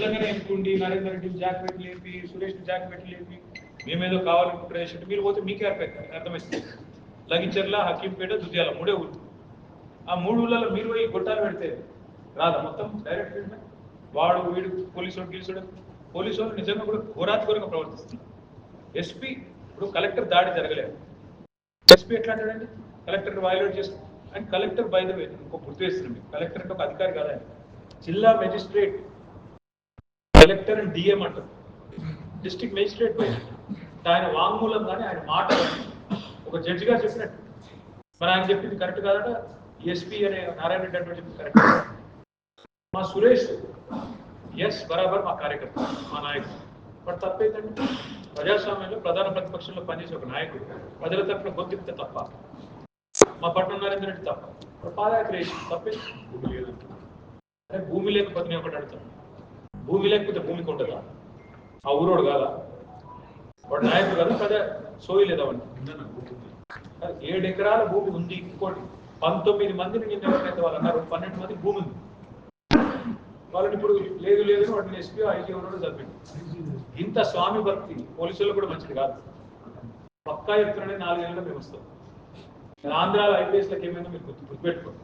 నిజంగానే MP Narender Reddy jacket లేపి Suresh jacket లేపి మేమేదో కావాలనుకుంటే చేసినట్టు మీరు పోతే మీకే అర్థమవుతుంది. లగిచర్ల, హకీంపేట, దుద్యాల 3 ఊళ్ళు. ఆ 3 ఊళ్ళలో మీరు పోయి గొట్టాలు పెడితే రాదా మొత్తం డైరెక్ట్ ట్రీట్మెంట్? వాడు వీడు పోలీసు వాళ్ళు నిజంగా కూడా ఘోరాత్ఘోరంగా ప్రవర్తిస్తున్నారు. ఎస్పీ ఇప్పుడు కలెక్టర్ దాడి జరగలేదు, ఎస్పీ ఎట్లా అంటాడండి కలెక్టర్ వైలేట్ చేస్తాం. And collector by the way ఇంకో గుర్తు వేస్తున్నాం, కలెక్టర్ అంటే ఒక అధికారి కాదండి, జిల్లా మెజిస్ట్రేట్. కలెక్టర్ అండ్ డిఎం అంటారు, డిస్ట్రిక్ట్ మెజిస్ట్రేట్ బై. ఆయన వాంగ్మూలం కానీ ఆయన మాట ఒక జడ్జి గారు చెప్పినట్టు మరి ఆయన చెప్పింది కరెక్ట్ కాదట. ఎస్పీ అనే నారాయణ రెడ్డి అంటే చెప్పింది కరెక్ట్. మా సురేష్ ఎస్ బరాబర్ మా కార్యకర్త, మా నాయకుడు. బట్ తప్పేంటంటే ప్రజాస్వామ్యంలో ప్రధాన ప్రతిపక్షంలో పనిచేసే ఒక నాయకుడు ప్రజల తరఫున గొంతిప్తే తప్ప, మా పట్నం నరేంద్ర రెడ్డి తప్ప పాదయాత్ర వేసి తప్పే. భూమి లేదు అంటే భూమి లేకపోతే నేను ఒకటి అడుగుతాను, భూమి లేకపోతే భూమికి ఉండదా? ఆ ఊరోడు కాదా వాడు నాయకుడు కదా, ప్రజా సోయి లేదా వాడిని? 7 ఎకరాల భూమి ఉంది. ఇంకోటి 19 మందిని నిన్న ఎవరైతే వాళ్ళు అన్నారు 12 మంది భూమి ఉంది, వాళ్ళని ఇప్పుడు లేదు లేదు వాటిని ఎస్పీ ఐజీ ఎవరో చదివింది. ఇంత స్వామి భక్తి పోలీసుల్లో కూడా మంచిది కాదు. పక్కా చెప్తున్నానే 4 ఏళ్ళలో మేము వస్తాం. ఆంధ్రాలో ఐపీఎస్లకు ఏమైనా మీరు గుర్తుపెట్టుకోండి,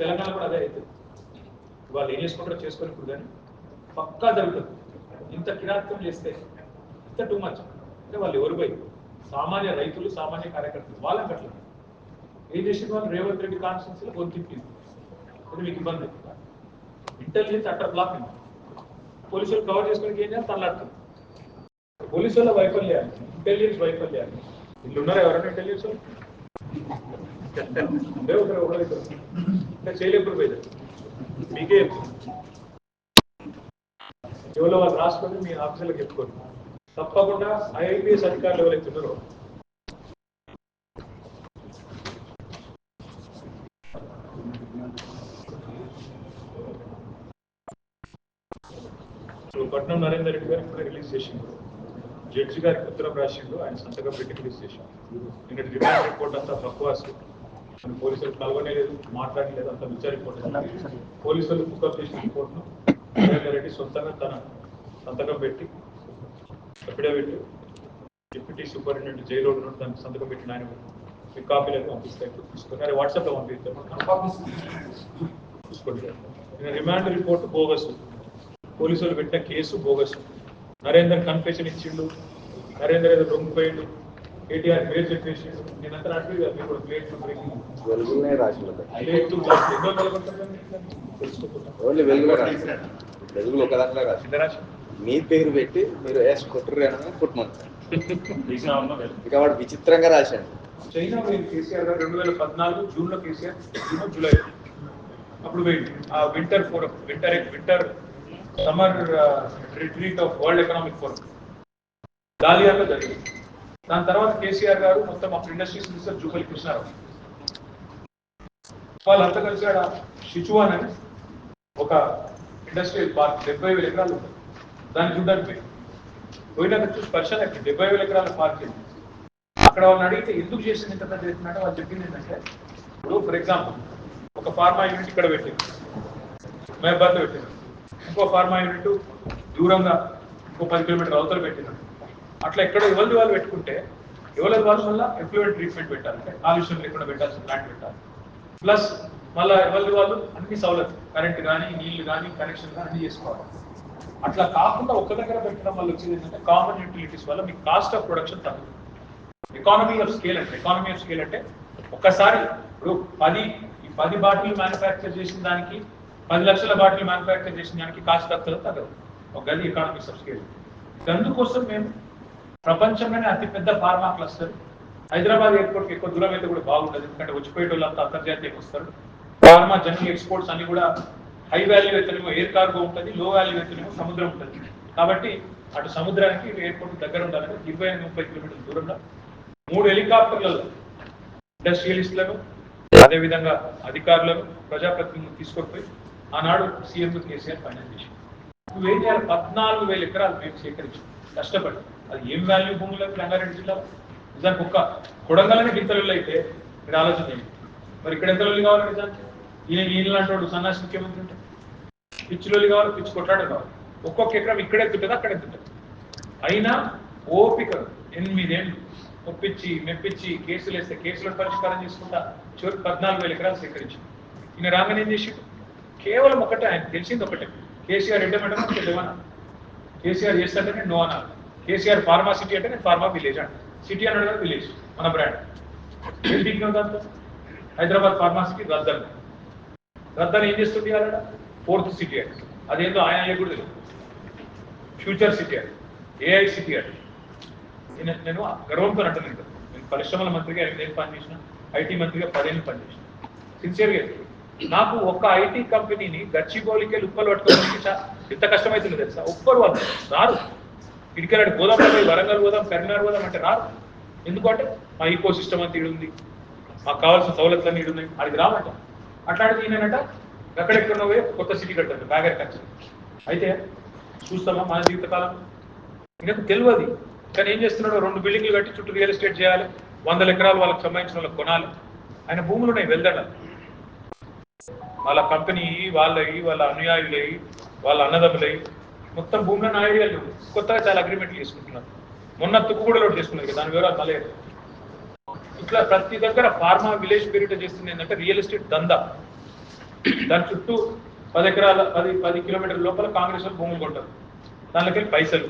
తెలంగాణ కూడా అదే అవుతుంది. వాళ్ళు ఏం చేసుకుంటారో చేసుకొని ఇప్పుడు కానీ పక్కా జరుగుతుంది. ఇంత కిరాత్వం చేస్తే ఇంత టూ మచ్ అంటే వాళ్ళు ఎవరు పోయి సామాన్య రైతులు సామాన్య కార్యకర్తలు వాళ్ళని కట్టలేదు. ఏం చేసిన వాళ్ళు రేవంత్ రెడ్డి కాన్స్టిట్యూన్సీలో గొంతిప్పింది. ఇప్పుడు మీకు ఇబ్బంది. ఇంటెలిజెన్స్ అట్టర్ బ్లాక్ ఉంది. పోలీసులు కవర్ చేసుకోవడానికి ఏం చేయాలి? తనలాడుతుంది. పోలీసుల వైఫల్యాలు, ఇంటెలిజెన్స్ వైఫల్యాలు. వీళ్ళు ఉన్నారా ఎవరైనా ఇంటెలిజెన్స్ వాళ్ళు? ఇంకా చేయలేకుండా పోయింది. మీకే ఎవరో వాళ్ళు రాసుకొని మీ ఆఫీసులకు చెప్పుకోండి. తప్పకుండా ఐఐపీఎస్ అధికారులు ఎవరైతే ఉన్నారో పట్నం నరేందర్ రెడ్డి గారు ఇప్పుడే రిలీజ్ చేసిండు, జడ్జి గారికి ఉత్తరం రాసిండు, ఆయన సంతకం పెట్టి రిలీజ్ చేసిండు. నిన్న రిమాండ్ రిపోర్ట్ అంతా బక్వాస్, పోలీసులు కలవలేదు, మాట్లాడలేదు, అంత విచార రిపోర్ట్. పోలీసులు బుకప్ చేసిన రిపోర్ట్ను నరేందర్ రెడ్డి సొంతంగా తన సంతకం పెట్టి అఫిడవిట్ డిప్యూటీ సూపరింటెండెంట్ జైలు దానికి సంతకం పెట్టిన ఆయన మీ కాపీలకు పంపిస్తాయి. తీసుకొని వాట్సాప్లో పంపిస్తాను చూసుకోండి. రిమాండ్ రిపోర్ట్ బోగస్, పోలీసులు పెట్టిన కేసు బోగస్. నరేందర్ కన్ఫెషన్ ఇచ్చిండు, నరేందర్ ఏదో దొంగిపోయిండు, కేటీఆర్ పేరు చెప్పేసిండు. నేనంతా అడిగి మీరు కూడా ప్లేట్ మీ పేరు పెట్టి మీరు వేసి కొట్టురు కుట్టుమంటారు. ఇక వాడు విచిత్రంగా రాశాడు. చైనా పోయింది కేసీఆర్ గారు 2014 జూన్లో, కేసీఆర్ జూలై అప్పుడు పోయింది. ఆ winter forum, winter summer retreat of world economic forum గాలియాలో జరిగింది. దాని తర్వాత కేసీఆర్ గారు మొత్తం అప్పుడు ఇండస్ట్రీస్ మినిస్టర్ జూపల్లి కృష్ణారావు వాళ్ళంతా కలిసి ఆడ షిచువాన్ అని ఒక ఇండస్ట్రియల్ పార్క్ 70,000 ఎకరాలు ఉంటుంది, దాన్ని చూడడానికి పోయినాక చూసి పరిశ్రమ 70,000 ఎకరాల పార్క్. అక్కడ వాళ్ళని అడిగితే ఎందుకు చేసింది ఇంత పెద్ద ఎత్తునంటే వాళ్ళు చెప్పింది ఏంటంటే, ఇప్పుడు ఫర్ ఎగ్జాంపుల్ ఒక ఫార్మా యూనిట్ ఇక్కడ పెట్టింది, మహబాద్లో పెట్టినారు, ఇంకో ఫార్మా యూనిట్ దూరంగా ఇంకో 10 కిలోమీటర్ల అవతల పెట్టినారు. అట్లా ఎక్కడ ఎవరి వాళ్ళు పెట్టుకుంటే ఎవరి వాళ్ళ వల్ల ఎఫ్లూయెంట్ ట్రీట్మెంట్ పెట్టాలి, అంటే కాలుష్యం లేకుండా పెట్టాల్సిన ప్లాంట్ పెట్టాలి. ప్లస్ మళ్ళీ ఎవరి వాళ్ళు అన్ని సౌలభ్యం, కరెంట్ కానీ నీళ్లు కానీ కనెక్షన్ కానీ అన్ని చేసుకోవాలి. అట్లా కాకుండా ఒక్క దగ్గర పెట్టడం వల్ల వచ్చేది ఏంటంటే కామన్ యూటిలిటీస్ వల్ల మీకు కాస్ట్ ఆఫ్ ప్రొడక్షన్ తగ్గుతుంది. ఎకానమీ ఆఫ్ స్కేల్ అంటే ఒక్కసారి ఇప్పుడు 10 బాటిల్ మ్యానుఫ్యాక్చర్ చేసిన దానికి 10 లక్షల బాటిల్ మ్యానుఫ్యాక్చర్ చేసిన దానికి కాస్ట్ తగ్గదు. ఒక గది ఎకానమీస్ ఆఫ్ స్కేల్. అందుకోసం మేము ప్రపంచంలోనే అతిపెద్ద ఫార్మా క్లస్టర్ హైదరాబాద్ ఎయిర్పోర్ట్కి ఎక్కువ దూరం అయితే కూడా బాగుంటుంది, ఎందుకంటే వచ్చిపోయే వాళ్ళంతా అంతర్జాతీయంగా వస్తారు. ఫార్మా జనరల్ ఎక్స్పోర్ట్స్ అన్ని కూడా హై వాల్యూ అయితేనేమో ఎయిర్ కార్గో ఉంటుంది, లో వాల్యూ అయితేనేమో సముద్రం ఉంటుంది. కాబట్టి అటు సముద్రానికి ఎయిర్పోర్ట్ దగ్గర ఉండాలంటే 20-30 కిలోమీటర్ల దూరంలో 3 హెలికాప్టర్లలో ఇండస్ట్రియలిస్టులను అదేవిధంగా అధికారులను ప్రజాప్రతినిధులను తీసుకొని పోయి ఆనాడు సీఎం కేసీఆర్ ఫైనల్ చేసి నువ్వేం చేయాలి? 14,000 ఎకరాలు మేము సేకరించాం కష్టపడి. అది ఏం వాల్యూ భూములకు రంగారెడ్డి జిల్లాలో నిజానికి ఒక్క కొడంగల్లోనే గింతలు అయితే మీరు ఆలోచన చేయండి. మరి ఇక్కడ ఎంత లొల్లి కావాలి నిజానికి? ఈయన లాంటి వాడు సన్నాసి ముఖ్యమంత్రి ఉంటే పిచ్చి లొల్లి కావాలి, పిచ్చి కొట్లాడే కావాలి. ఒక్కొక్క ఎకరం ఇక్కడ ఎంత ఉంటుంది అక్కడ ఎంత ఉంటుంది. అయినా ఓపిక 8 ఏళ్ళు ఒప్పించి మెప్పించి కేసులు వేస్తే కేసులను పరిష్కారం చేసుకుంటా చివరికి 14,000 ఎకరాలు సేకరించి ఈయన రాగానే ఏం చేసి కేవలం ఒకటే, ఆయన తెలిసింది ఒకటే, కేసీఆర్ ఎండమంటే తెలియనా, కేసీఆర్ చేస్తాంటే నేను నో అన్నాను, కేసీఆర్ ఫార్మా సిటీ అంటే నేను ఫార్మా విలేజ్ అంటే, సిటీ అన్నాడు కదా విలేజ్ మన బ్రాండ్. దాంతో హైదరాబాద్ ఫార్మా సిటీ రద్దని ఏం చేస్తుంది అలా 4th సిటీ అంటే అదేందో ఆయన కూడా తెలియదు, ఫ్యూచర్ సిటీ అంటే ఏఐ సిటీ అంటే. నేను గర్వంతో అంటున్నాను కదా, నేను పరిశ్రమల మంత్రిగా 8 ఏళ్ళు పనిచేసిన, ఐటీ మంత్రిగా 10 ఏళ్ళు పనిచేసిన. సిన్సియర్గా నాకు ఒక్క ఐటీ కంపెనీని గచ్చిబౌలికి ఉప్పలు పట్టుకోవడానికి ఎంత కష్టమవుతుంది తెలుసా. ఉప్పలు వాళ్ళు రారు, ఇడికెళ్ళాడు గోదాం వరంగల్ గోదాం కరీంనగర్ గోదాం అంటే రారు. ఎందుకంటే మా ఈకో సిస్టమ్ అంతా ఇడు ఉంది, మాకు కావాల్సిన సౌలతులన్నీ ఇడు ఉన్నాయి, అది రామంట. అట్లాంటిది నేనంట ఎక్కడెక్కడ పోయి కొత్త సిటీ కట్టాను బ్యాగర్ ఖర్చు. అయితే చూస్తామా మన జీవితకాలం ఇంకా తెలియదు. కానీ ఏం చేస్తున్నాడు, 2 బిల్డింగ్లు కట్టి చుట్టూ రియల్ ఎస్టేట్ చేయాలి, 100 ఎకరాలు వాళ్ళకి సంబంధించిన వాళ్ళకి కొనాలి. ఆయన భూములు ఉన్నాయి వెళ్దాడ, వాళ్ళ కంపెనీ వాళ్ళ అనుయాయులై వాళ్ళ అన్నదమ్ములై మొత్తం భూములను ఐడియాలు కొత్తగా చాలా అగ్రిమెంట్లు చేసుకుంటున్నారు. మొన్న తుక్కు కూడా లోటు చేసుకున్నారు కదా, దాని వివరాలు మళ్ళీ. ఇట్లా ప్రతి దగ్గర ఫార్మా విలేజ్ పేరిట చేస్తుంది ఏంటంటే రియల్ ఎస్టేట్ దందా. దాని చుట్టూ 10 ఎకరాల 10 కిలోమీటర్ల లోపల కాంగ్రెస్ వాళ్ళు భూములు కొంటారు, దానిలోకి పైసలు.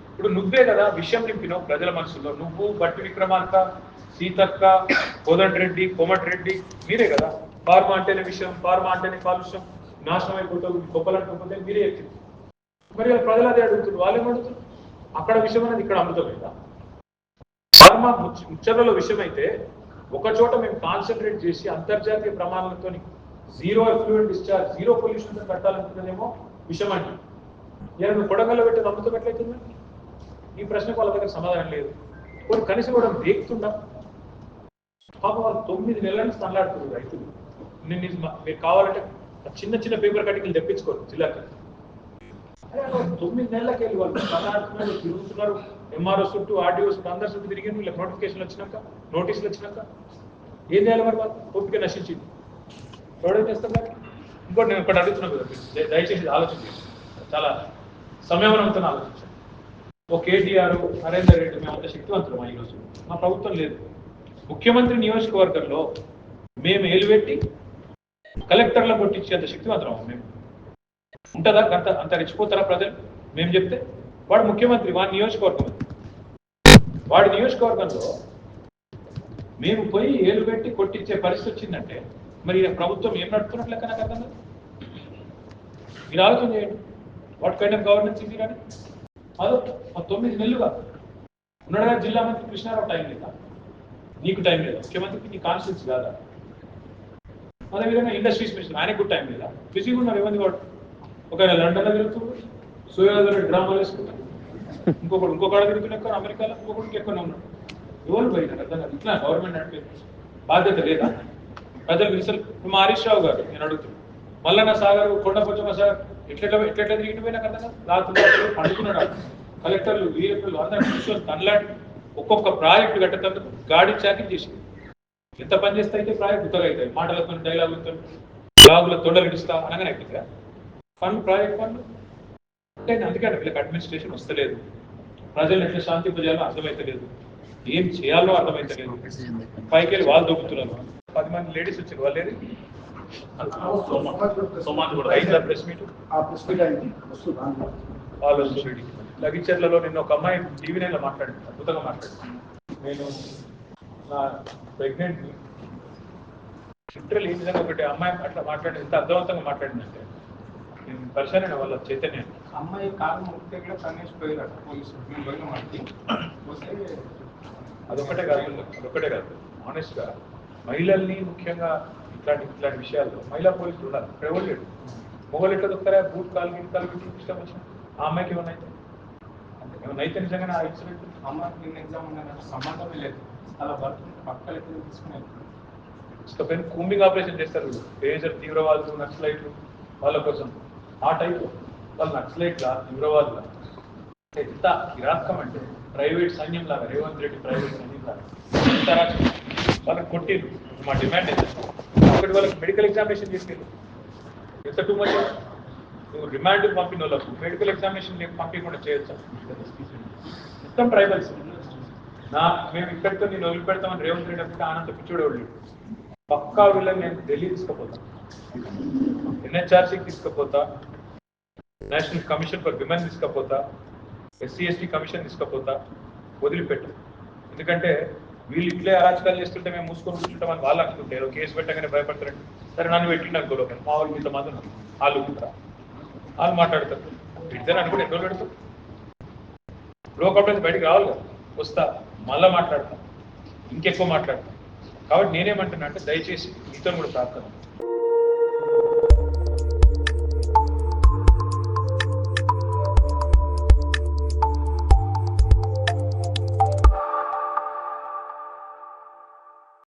ఇప్పుడు నువ్వే కదా విషయం నింపినావు ప్రజల మనసులో, నువ్వు బట్టి విక్రమార్క, సీతక్క, కోదండరెడ్డి, కోమటిరెడ్డి, మీరే కదా ఫార్మా అంటేనే విషయం, ఫార్మా అంటేనే కాలుష్యం, నాశనం అయిపోతావు, గొప్పలంటే మీరే చెప్పింది. మరి ప్రజలు అదే అడుగుతుంది, వాళ్ళేం అడుగుతుంది. అక్కడ విషయం అనేది ఇక్కడ అమృతమైందా? ఫార్మా ముచ్చటలో విషయం అయితే ఒక చోట మేము కాన్సన్ట్రేట్ చేసి అంతర్జాతీయ ప్రమాణాలతో 0 ఎఫ్లూయెంట్ డిశ్చార్జ్, 0 పొల్యూషన్ కట్టాలనుకున్నదేమో విషయం అంటే నువ్వు కొడంగల్లో పెట్టేది అమృతం ఎట్లయితుంది? ఈ ప్రశ్నకు వాళ్ళ దగ్గర సమాధానం లేదు. కొన్ని కనీసం కూడా దేకుతుండ పాపం వాళ్ళు 9 నెలల నుంచి తనలాడుతున్నారు రైతులు. మీరు కావాలంటే చిన్న చిన్న పేపర్ కటింగ్లు తెప్పించుకోరు జిల్లాకి. 9 నెలలకి వెళ్ళి వాళ్ళు తనలాడుతున్నారు, తిరుగుతున్నారు. ఎంఆర్ఓ చుట్టూ, ఆర్డీఓ చుట్టూ, అందరి చుట్టూ తిరిగి వీళ్ళకి నోటిఫికేషన్లు వచ్చినాక, నోటీసులు వచ్చినాక ఏం చేయాలి మరి? వాళ్ళు ఓపిక నశించింది, ఎవడేం చేస్తారు మరి? ఇంకోటి నేను ఒకటి అడుగుతున్నాను కదా, దయచేసి ఆలోచించండి, చాలా సంయమనంతో ఆలోచించండి. ఓ కేటీఆర్, నరేందర్ రెడ్డి మేము అంత శక్తివంతులమా ఈరోజు? మా ప్రభుత్వం లేదు. ముఖ్యమంత్రి నియోజకవర్గంలో మేము ఏలుపెట్టి కలెక్టర్లను కొట్టించేంత శక్తివంతులమా మేము? ఉంటుందా? అంత రెచ్చిపోతారా ప్రజలు మేము చెప్తే? వాడు ముఖ్యమంత్రి, వాడి నియోజకవర్గంలో మేము పోయి ఏలుపెట్టి కొట్టించే పరిస్థితి వచ్చిందంటే మరి ప్రభుత్వం ఏం నడుపుతున్నట్లు లెక్క నాకు అర్థం కాదు. మీరు ఆలోచన చేయండి, వాట్ కైండ్ ఆఫ్ గవర్నెన్స్ ఇది కానీ. అదో 9 నెలలుగా ఉన్నాడు కదా జిల్లా మంత్రి కృష్ణారావు, టైం లేదా నీకు? టైం లేదా? ముఖ్యమంత్రికి నీ కాన్స్టిట్యూన్సీ కాదా? అదేవిధంగా ఇండస్ట్రీస్ మినిస్టర్, ఆయనకు కూడా టైం లేదా? బిజీగా ఉన్నారు ఏమంది వాడు. ఒక లండన్లో తిరుగుతున్నాడు, సోయాలో డ్రామాలు వేసుకుంటాడు, ఇంకొకటి తిరుగుతున్నా అమెరికాలో, ఇంకొకటికి ఎక్కువనే ఉన్నాడు. ఎవరు పోయినారు అర్థం కాదు. ఇట్లా గవర్నమెంట్ అంటే బాధ్యత లేదా? ప్రజలు విలుసలు. మా హరీష్ రావు గారు నేను అడుగుతున్నాను, మల్లన్న సాగర్, కొండపోచమ్మ సాగర్ ఎట్లా తిరిగిపోయినా కదా, రాత్రి పండుకున్నాడు. కలెక్టర్లు, వీరకులు అందరూ కూర్చొని తనలాంటి ఒక్కొక్క ప్రాజెక్టు కట్టేందుకు గాడి చాకిరి చేసింది. ఎంత పని చేస్తే అయితే ప్రాజెక్ట్ ఉత్తగా అవుతాయి, మాటలతో, డైలాగులతో, బ్లాగుల తొండలు ఇడుస్తా అనగానే అవుతుందా ప్రాజెక్ట్ పనులు అంటే? అందుకని వీళ్ళకి అడ్మినిస్ట్రేషన్ వస్తలేదు, ప్రజలు ఎట్లా శాంతింపజేయాలో అర్థమైతలేదు, ఏం చేయాలో అర్థమైతలేదు. పైకి వెళ్ళి వాళ్ళు దొక్కుతున్నారు. 10 మంది లేడీస్ వచ్చారు, వాళ్ళు ఏది ప్రెస్ మీట్ లగిచర్లలో నిన్న ఒక అమ్మాయి టీవీ నైన్లో మాట్లాడింది, అద్భుతంగా మాట్లాడింది. నేను నా ప్రెగ్నెంట్ లిటరల్ ఈ విధంగా ఒకటి అమ్మాయి అట్లా మాట్లాడి ఎంత అర్థవంతంగా మాట్లాడిందంటే నేను పరిశీలన వాళ్ళ చైతన్యం. అమ్మాయి కాలు ముక్తే కూడా తనేసిపోయారు పోలీసులు. అదొకటే కాదు ఆనెస్ట్గా మహిళల్ని ముఖ్యంగా ఇట్లాంటి విషయాల్లో మహిళా పోలీసులు ఉండాలి. ఇక్కడ ఎవరు లేడు. మొగలు ఎట్లా దొరుకుతారా? బూట్ కాలు ఇష్టం వచ్చిన ఆ అమ్మాయికి ఏమన్నా అయితే నిజంగానే ఆ ఇన్సిడెంట్ అమ్మాయికి ఎగ్జామ్ సంబంధమే లేదు. అలా భర్త పక్కలు ఎక్కడ తీసుకున్నారు. ఇష్టపైన కూంబింగ్ ఆపరేషన్ చేస్తారు డేంజర్ తీవ్రవాదులు, నక్సలైట్లు వాళ్ళ కోసం. ఆ టైప్ వాళ్ళు నక్సలైట్లా, తీవ్రవాదుల ఎంత కిరాత్కం అంటే ప్రైవేట్ సైన్యం లాగా, రేవంత్ రెడ్డి ప్రైవేట్ సైన్యం లాగా వాళ్ళకి కొట్టిరు. మా డిమాండ్ ఏంటంటే ఒకటి వాళ్ళకి మెడికల్ ఎగ్జామినేషన్ తీసుకెళ్ళి ఎంత టూ మచ్ నువ్వు రిమాండ్ పంపిన వాళ్ళకు మెడికల్ ఎగ్జామినేషన్ పంపించకుండా చేయొచ్చా? మొత్తం ట్రైబల్స్. మేము ఇక్కడితో నేను వదిలిపెడతామని రేవంత్ రెడ్డి అంటే ఆనంద పిచ్చుడు వాళ్ళు పక్కా వీళ్ళని నేను ఢిల్లీ తీసుకుపోతా, ఎన్హెచ్ఆర్సీకి తీసుకుపోతా, నేషనల్ కమిషన్ ఫర్ విమెన్ తీసుకుపోతా, SC/ST కమిషన్ తీసుకుపోతా, వదిలిపెట్టు. ఎందుకంటే వీళ్ళు ఇట్లే అరాచకాలు చేస్తుంటే మేము మూసుకొని కూర్చుంటామని వాళ్ళు అనుకుంటారు. కేసు పెట్టగానే భయపడతారంటే సరే నన్ను పెట్టిండు అనుకోలో మా వాళ్ళు ఇంతమంది వాళ్ళు వాళ్ళు మాట్లాడతారు. పెడితే అనుకుంటే ఎన్నో పెడతారు. లోకల్ బయటికి రావాలి కదా, వస్తా మళ్ళీ మాట్లాడతా, ఇంకెక్కువ మాట్లాడతా. కాబట్టి నేనేమంటున్నా అంటే దయచేసి మీతో కూడా ప్రార్థన,